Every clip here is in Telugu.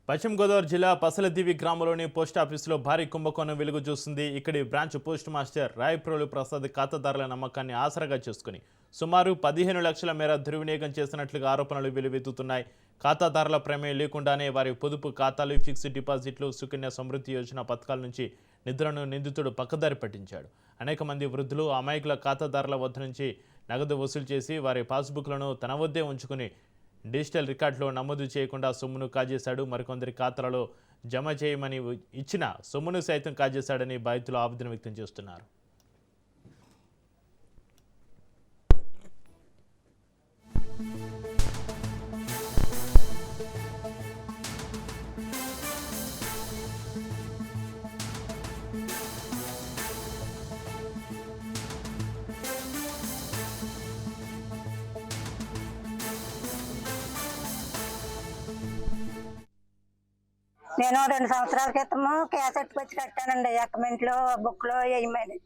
పశ్చిమ గోదావరి జిల్లా పసలదివి గ్రామంలోని పోస్టాఫీసులో భారీ కుంభకోణం వెలుగు చూస్తుంది. ఇక్కడి branch post master Rayaprolu Prasad ఖాతాదారుల నమ్మకాన్ని ఆసరాగా చేసుకుని సుమారు 15 లక్షల మేర దుర్వినియోగం చేసినట్లుగా ఆరోపణలు వెలువెత్తుతున్నాయి. ఖాతాదారుల ప్రమేయం లేకుండానే వారి పొదుపు ఖాతాలు, ఫిక్స్డ్ డిపాజిట్లు, సుకన్య సమృద్ధి యోజన పథకాల నుంచి నిధులను నిందితుడు పక్కదారి పట్టించాడు. అనేక మంది వృద్ధులు అమాయకుల ఖాతాదారుల వద్ద నుంచి నగదు వసూలు చేసి వారి పాస్బుక్లను తన వద్దే ఉంచుకుని డిజిటల్ రికార్డులో నమోదు చేయకుండా సొమ్మును కాజేశాడు. మరికొందరి ఖాతాలలో జమ చేయమని ఇచ్చిన సొమ్మును సైతం కాజేశాడని బాధితులు ఆవేదన వ్యక్తం చేస్తున్నారు. నేను 2 సంవత్సరాల క్రితము క్యాసెట్ వచ్చి కట్టానండి. అకౌంట్లో బుక్ లో వేయమని.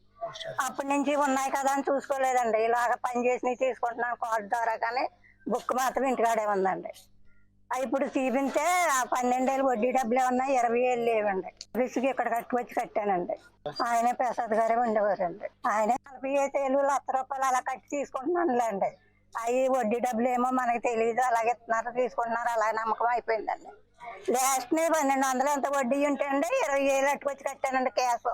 అప్పటి నుంచి ఉన్నాయి కదా అని చూసుకోలేదండి. ఇలాగ పని చేసి తీసుకుంటున్నాను కార్డు ద్వారా, కానీ బుక్ మాత్రం ఇంటికాడే ఉందండి. ఇప్పుడు చూపించే 12 ఏళ్ళు వడ్డీ డబ్బులు ఉన్నాయి, 20 ఏళ్ళు లేవండి. రిస్క్ ఇక్కడ వచ్చి కట్టానండి. ఆయనే ప్రసాద్ గారే ఉండేవారండి. ఆయనే 45 ఏళ్ళు ₹1,00,000 అలా కట్టి తీసుకుంటున్నానులేండి. అవి వడ్డీ డబ్బులు ఏమో మనకి తెలియదు, అలాగే ఇస్తున్నారు, తీసుకుంటున్నారు, అలా నమ్మకం అయిపోయిందండి. లాస్ట్ 1200 ఎంత వడ్డీ ఉంటండి, 20 ఏళ్ళు అట్టుకొచ్చి కట్టానండి క్యాష్.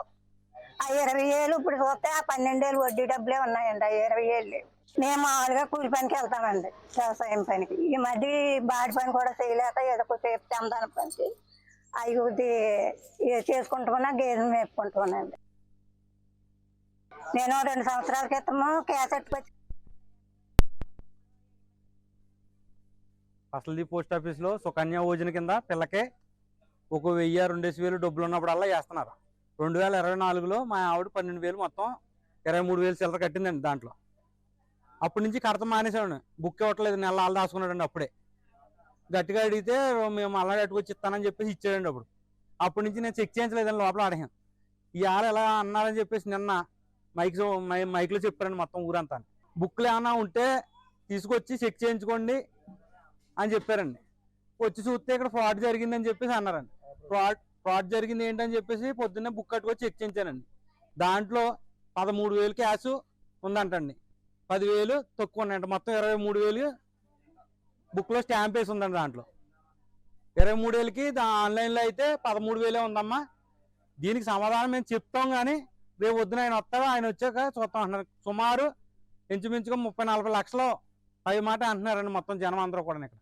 ఆ 20 ఏళ్ళు ఇప్పుడు చూస్తే ఆ 12 ఏళ్ళు వడ్డీ డబ్బులే ఉన్నాయండి. ఆ 20 ఏళ్ళు మేము మామూలుగా కూలి పనికి వెళ్తామండి, వ్యవసాయం పనికి. ఈ మధ్య బాడి పని కూడా చేయలేక ఏదో కొంచెం చందాన పనికి అవి చేసుకుంటున్నా, గేదెలు మేపుకుంటున్నానండి. నేను 2 సంవత్సరాల క్రితము క్యాసెట్ వచ్చి అసలు పోస్ట్ ఆఫీస్లో సుకన్య యోజన కింద పిల్లకే 1000-2000 డబ్బులు ఉన్నప్పుడల్లా వేస్తున్నారు. 2024లో మా ఆవిడ 12,000 మొత్తం 23,000 చిల్లర కట్టిందండి. దాంట్లో అప్పటి నుంచి కడత మానేసాడు. బుక్ ఇవ్వట్లేదు, నెల వాళ్ళు దాచుకున్నాడండి. అప్పుడే గట్టిగా అడిగితే మేము అలా కట్టుకొచ్చి ఇస్తానని చెప్పేసి ఇచ్చాడండి. అప్పటి నుంచి నేను చెక్ చేయించలేదండి, లోపల అడిగాను. ఈ ఆరు ఎలా అన్నారని చెప్పేసి నిన్న మైక్లో చెప్పారండి మొత్తం ఊరంతా. బుక్లు ఏమైనా ఉంటే తీసుకొచ్చి చెక్ చేయించుకోండి అని చెప్పారండి. వచ్చి చూస్తే ఇక్కడ ఫ్రాడ్ జరిగిందని చెప్పేసి అన్నారండి. ఫ్రాడ్ జరిగింది ఏంటని చెప్పేసి పొద్దున్నే బుక్ కట్టుకొచ్చి చెక్ చేయించానండి. దాంట్లో 13,000 క్యాష్ ఉందంటండి, 10,000 తక్కువ ఉన్నాయంట. మొత్తం 23,000 బుక్లో స్టాంప్ వేసి ఉందండి. దాంట్లో 23,000కి ఆన్లైన్లో అయితే 13,000 ఉందమ్మా. దీనికి సమాధానం మేము చెప్తాం, కానీ రేపు వద్దున ఆయన వస్తాడు, ఆయన వచ్చాక చూస్తాం అంటున్నారు. సుమారు ఇంచుమించుగా 30-40 లక్షలు పై మాట అంటున్నారండి మొత్తం జనం అందరూ కూడా ఇక్కడ.